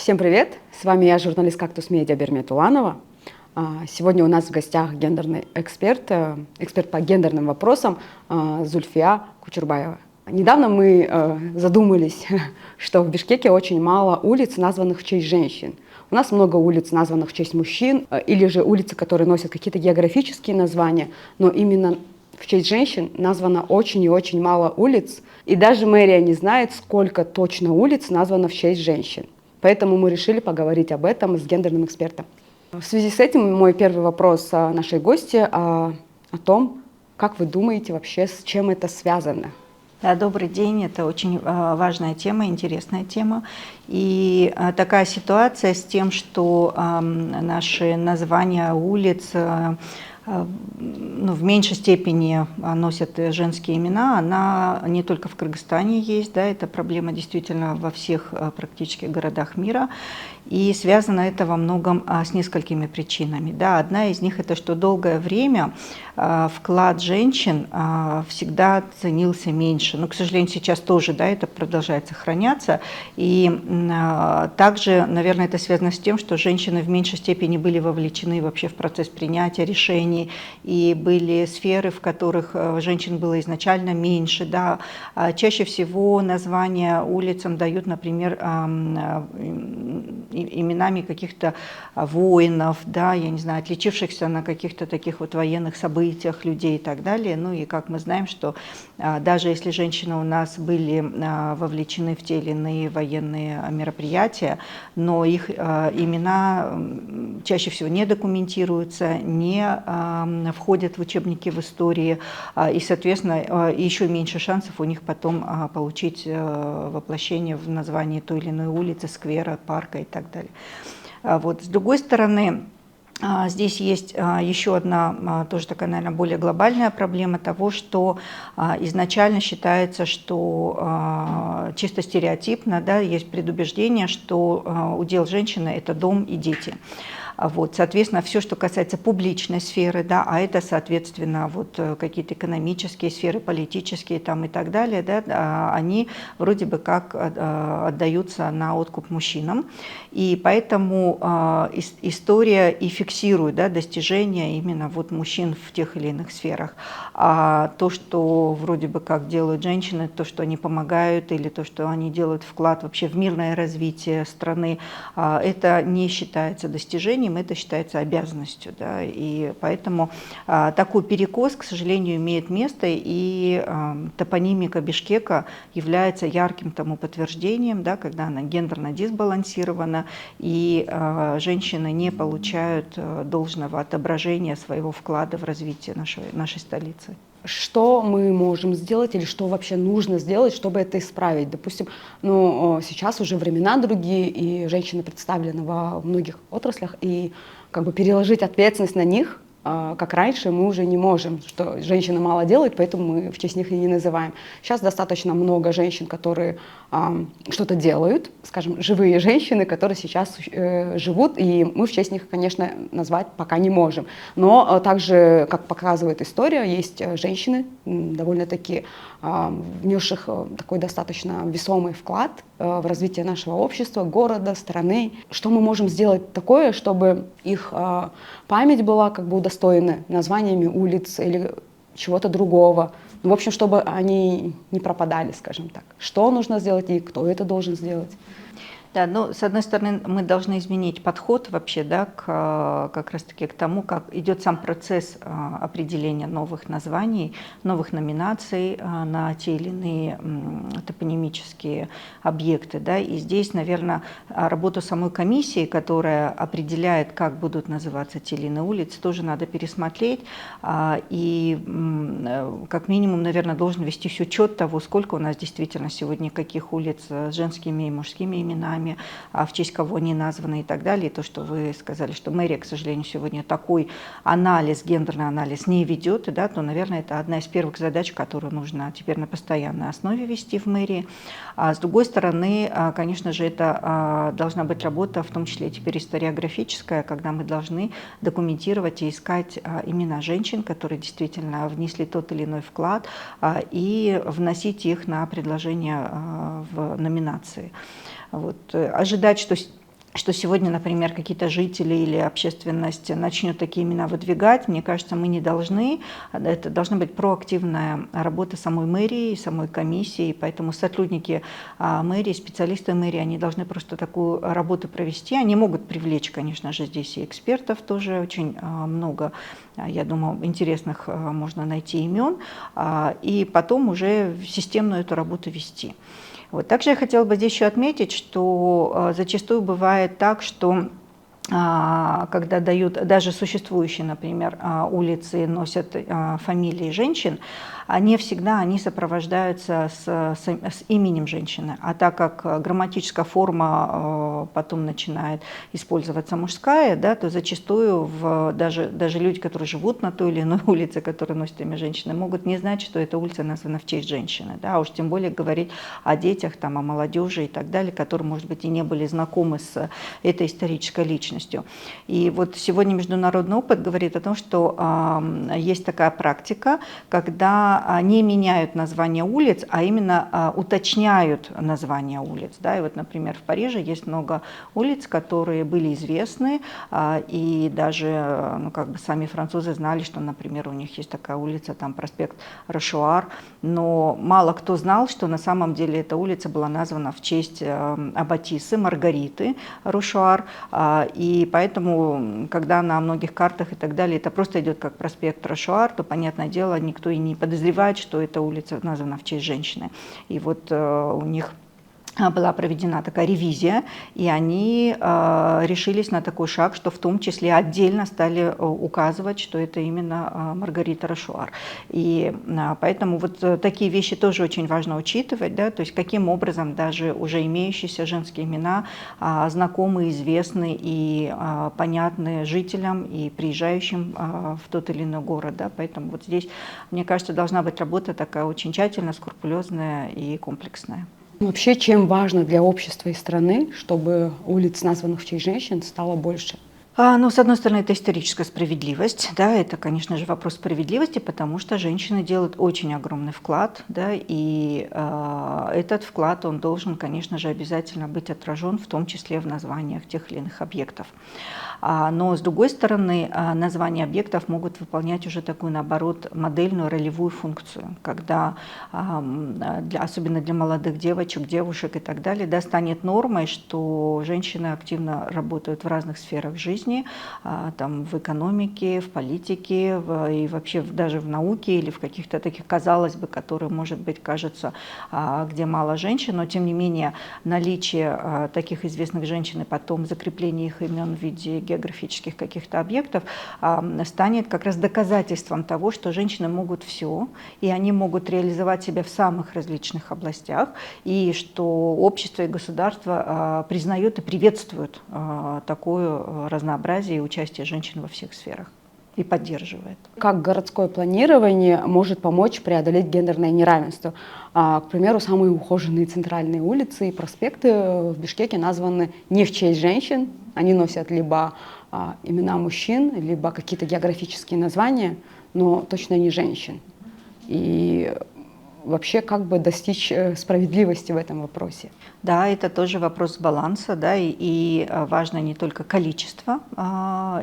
Всем привет! С вами я, журналист «Кактус Медиа» Бермет Уланова. Сегодня у нас в гостях гендерный эксперт, эксперт по гендерным вопросам Зульфия Кучурбаева. Недавно мы задумались, что в Бишкеке очень мало улиц, названных в честь женщин. У нас много улиц, названных в честь мужчин, или же улицы, которые носят какие-то географические названия, но именно в честь женщин названо очень и очень мало улиц, и даже мэрия не знает, сколько точно улиц названо в честь женщин. Поэтому мы решили поговорить об этом с гендерным экспертом. В связи с этим мой первый вопрос нашей гости о том, как вы думаете вообще, с чем это связано? Да, добрый день. Это очень важная тема, интересная тема. И такая ситуация с тем, что наши названия улиц в меньшей степени носят женские имена, она не только в Кыргызстане есть, да, эта проблема действительно во всех практически городах мира. И связано это во многом с несколькими причинами. Да, одна из них это, что долгое время вклад женщин всегда ценился меньше. Но, к сожалению, сейчас тоже, да, это продолжает сохраняться. И также, наверное, это связано с тем, что женщины в меньшей степени были вовлечены вообще в процесс принятия решений. И были сферы, в которых женщин было изначально меньше. Да. Чаще всего названия улицам дают, например, именами каких-то воинов, да, я не знаю, отличившихся на каких-то таких вот военных событиях людей и так далее. Ну и как мы знаем, что даже если женщины у нас были вовлечены в те или иные военные мероприятия, но их имена чаще всего не документируются, не входят в учебники в истории, и, соответственно, еще меньше шансов у них потом получить воплощение в названии той или иной улицы, сквера, парка и так далее. Вот. С другой стороны, здесь есть еще одна, тоже такая, наверное, более глобальная проблема того, что изначально считается, что чисто стереотипно, да, есть предубеждение, что удел женщины – это дом и дети. Вот, соответственно, все, что касается публичной сферы, да, а это, соответственно, вот какие-то экономические сферы, политические там и так далее, да, они вроде бы как отдаются на откуп мужчинам. И поэтому история и фиксирует, да, достижения именно вот мужчин в тех или иных сферах. А то, что вроде бы как делают женщины, то, что они помогают, или то, что они делают вклад вообще в мирное развитие страны, это не считается достижением, это считается обязанностью. Да, и поэтому такой перекос, к сожалению, имеет место, и топонимика Бишкека является ярким тому подтверждением, да, когда она гендерно дисбалансирована, и женщины не получают должного отображения своего вклада в развитие нашей столицы. Что мы можем сделать или что вообще нужно сделать, чтобы это исправить? Допустим, сейчас уже времена другие, и женщины представлены во многих отраслях, и как бы переложить ответственность на них, как раньше, мы уже не можем, что женщины мало делают, поэтому мы в честь них и не называем. Сейчас достаточно много женщин, которые что-то делают, скажем, живые женщины, которые сейчас живут, и мы в честь них, конечно, назвать пока не можем. Но также, как показывает история, есть женщины, довольно-таки внесших такой достаточно весомый вклад в развитие нашего общества, города, страны. Что мы можем сделать такое, чтобы их память была как бы удостоена названиями улиц или чего-то другого? В общем, чтобы они не пропадали, скажем так. Что нужно сделать и кто это должен сделать? Да, ну, с одной стороны, мы должны изменить подход вообще, да, как раз-таки к тому, как идет сам процесс определения новых названий, новых номинаций на те или иные топонимические объекты. Да. И здесь, наверное, работу самой комиссии, которая определяет, как будут называться те или иные улицы, тоже надо пересмотреть. И как минимум, наверное, должен вестись учет того, сколько у нас действительно сегодня каких улиц с женскими и мужскими именами, в честь кого они названы и так далее. И то, что вы сказали, что мэрия, к сожалению, сегодня такой анализ, гендерный анализ не ведет, да, то, наверное, это одна из первых задач, которую нужно теперь на постоянной основе вести в мэрии. А с другой стороны, конечно же, это должна быть работа, в том числе теперь историографическая, когда мы должны документировать и искать имена женщин, которые действительно внесли тот или иной вклад, и вносить их на предложение в номинации. Вот. Ожидать, что что сегодня, например, какие-то жители или общественность начнет такие имена выдвигать, мне кажется, мы не должны. Это должна быть проактивная работа самой мэрии, самой комиссии, поэтому сотрудники мэрии, специалисты мэрии, они должны просто такую работу провести. Они могут привлечь, конечно же, здесь и экспертов тоже очень много, я думаю, интересных можно найти имен, и потом уже системную эту работу вести. Вот. Также я хотела бы здесь еще отметить, что зачастую бывает так, что когда дают, даже существующие, например, улицы носят фамилии женщин, не всегда они сопровождаются с именем женщины. А так как грамматическая форма потом начинает использоваться мужская, да, то зачастую даже люди, которые живут на той или иной улице, которая носит имя женщины, могут не знать, что эта улица названа в честь женщины. Да, а уж тем более говорить о детях, там, о молодежи и так далее, которые, может быть, и не были знакомы с этой исторической личностью. И вот сегодня международный опыт говорит о том, что есть такая практика, когда не меняют названия улиц, а именно уточняют названия улиц. Да? И вот, например, в Париже есть много улиц, которые были известны, и даже сами французы знали, что, например, у них есть такая улица, там проспект Рошуар, но мало кто знал, что на самом деле эта улица была названа в честь аббатисы Маргариты Рошуар, и поэтому, когда на многих картах и так далее это просто идет как проспект Рошуар, то, понятное дело, никто и не подозревает, что эта улица названа в честь женщины. И вот у них была проведена такая ревизия, и они решились на такой шаг, что в том числе отдельно стали указывать, что это именно Маргарита Рошуар. И поэтому вот такие вещи тоже очень важно учитывать, да, то есть каким образом даже уже имеющиеся женские имена знакомы, известны и понятны жителям и приезжающим в тот или иной город. Да, поэтому вот здесь, мне кажется, должна быть работа такая очень тщательная, скрупулезная и комплексная. Вообще, чем важно для общества и страны, чтобы улиц, названных в честь женщин, стало больше? Ну, с одной стороны, это историческая справедливость, да, это, конечно же, вопрос справедливости, потому что женщины делают очень огромный вклад, да, и этот вклад, он должен, конечно же, обязательно быть отражен, в том числе в названиях тех или иных объектов. Но, с другой стороны, названия объектов могут выполнять уже такую, наоборот, модельную ролевую функцию, когда, особенно для молодых девочек, девушек и так далее, да, станет нормой, что женщины активно работают в разных сферах жизни, там, в экономике, в политике, и вообще даже в науке или в каких-то таких, казалось бы, которые, может быть, кажется, где мало женщин, но, тем не менее, наличие таких известных женщин и потом закрепление их имен в виде географических каких-то объектов станет как раз доказательством того, что женщины могут все, и они могут реализовать себя в самых различных областях, и что общество и государство признают и приветствуют такое разнообразие и участие женщин во всех сферах и поддерживает. Как городское планирование может помочь преодолеть гендерное неравенство? К примеру, самые ухоженные центральные улицы и проспекты в Бишкеке названы не в честь женщин, они носят либо имена мужчин, либо какие-то географические названия, но точно не женщин. И вообще, как бы достичь справедливости в этом вопросе? Да, это тоже вопрос баланса, да, и важно не только количество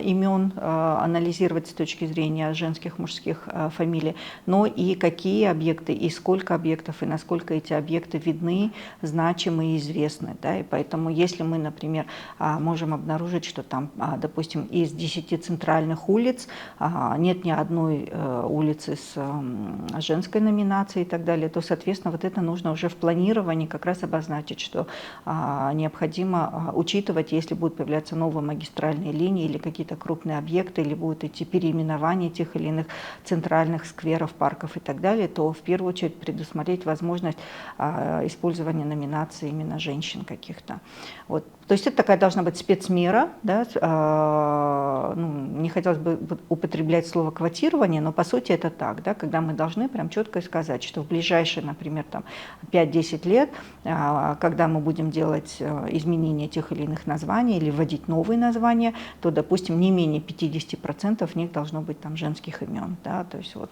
имен анализировать с точки зрения женских, мужских фамилий, но и какие объекты, и сколько объектов, и насколько эти объекты видны, значимы и известны. Да, и поэтому, если мы, например, можем обнаружить, что там, допустим, из 10 центральных улиц нет ни одной улицы с женской номинацией и так далее, то, соответственно, вот это нужно уже в планировании как раз обозначить, что необходимо учитывать, если будут появляться новые магистральные линии или какие-то крупные объекты, или будут идти переименования тех или иных центральных скверов, парков и так далее, то в первую очередь предусмотреть возможность использования номинаций именно женщин каких-то. Вот. То есть это такая должна быть спецмера, да, не хотелось бы употреблять слово квотирование, но по сути это так, да, когда мы должны прям четко сказать, что в ближайшее ближайшие, например, там 5-10 лет, когда мы будем делать изменения тех или иных названий или вводить новые названия, то, допустим, не менее 50% в них должно быть там женских имен. Да? То есть вот,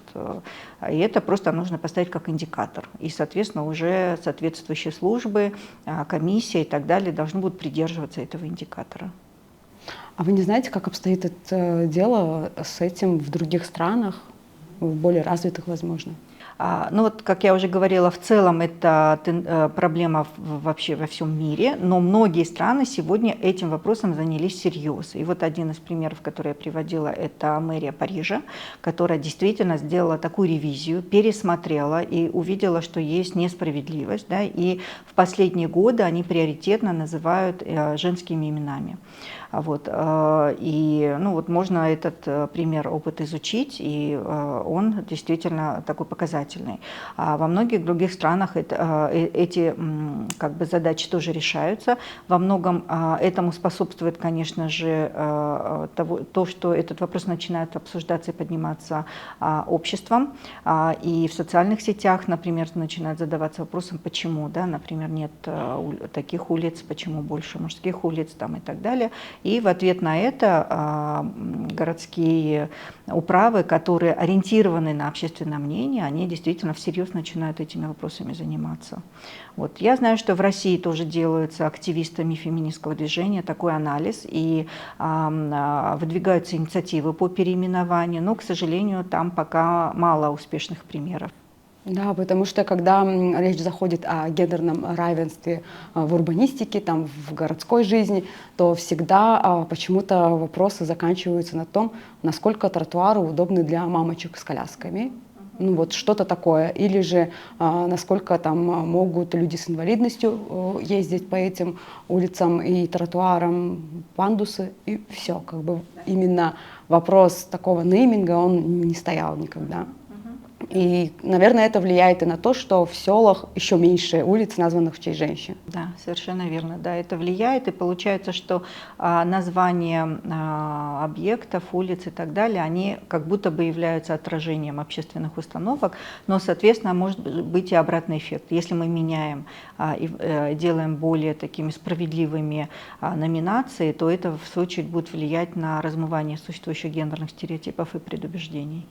и это просто нужно поставить как индикатор. И, соответственно, уже соответствующие службы, комиссия и так далее должны будут придерживаться этого индикатора. А вы не знаете, как обстоит это дело с этим в других странах, в более развитых, возможно? Ну вот, как я уже говорила, в целом это проблема вообще во всем мире, но многие страны сегодня этим вопросом занялись всерьез. И вот один из примеров, который я приводила, это мэрия Парижа, которая действительно сделала такую ревизию, пересмотрела и увидела, что есть несправедливость, да, и в последние годы они приоритетно называют женскими именами. Вот. И ну, вот можно этот пример, опыт изучить, и он действительно такой показательный. А во многих других странах эти как бы задачи тоже решаются. Во многом этому способствует, конечно же, то, что этот вопрос начинает обсуждаться и подниматься обществом. И в социальных сетях, например, начинают задаваться вопросом, почему, да, например, нет таких улиц, почему больше мужских улиц там, и так далее. И в ответ на это городские управы, которые ориентированы на общественное мнение, они действительно всерьез начинают этими вопросами заниматься. Вот. Я знаю, что в России тоже делаются активистами феминистского движения такой анализ, и выдвигаются инициативы по переименованию, но, к сожалению, там пока мало успешных примеров. Да, потому что когда речь заходит о гендерном равенстве в урбанистике, там, в городской жизни, то всегда почему-то вопросы заканчиваются на том, насколько тротуары удобны для мамочек с колясками. Ну вот что-то такое. Или же насколько там могут люди с инвалидностью ездить по этим улицам и тротуарам, пандусы, и все. Как бы именно вопрос такого нейминга, он не стоял никогда. И, наверное, это влияет и на то, что в селах еще меньше улиц, названных в честь женщин. Да, совершенно верно. Да, это влияет, и получается, что названия объектов, улиц и так далее, они как будто бы являются отражением общественных установок, но, соответственно, может быть и обратный эффект. Если мы меняем и делаем более такими справедливыми номинации, то это, в свою очередь, будет влиять на размывание существующих гендерных стереотипов и предубеждений.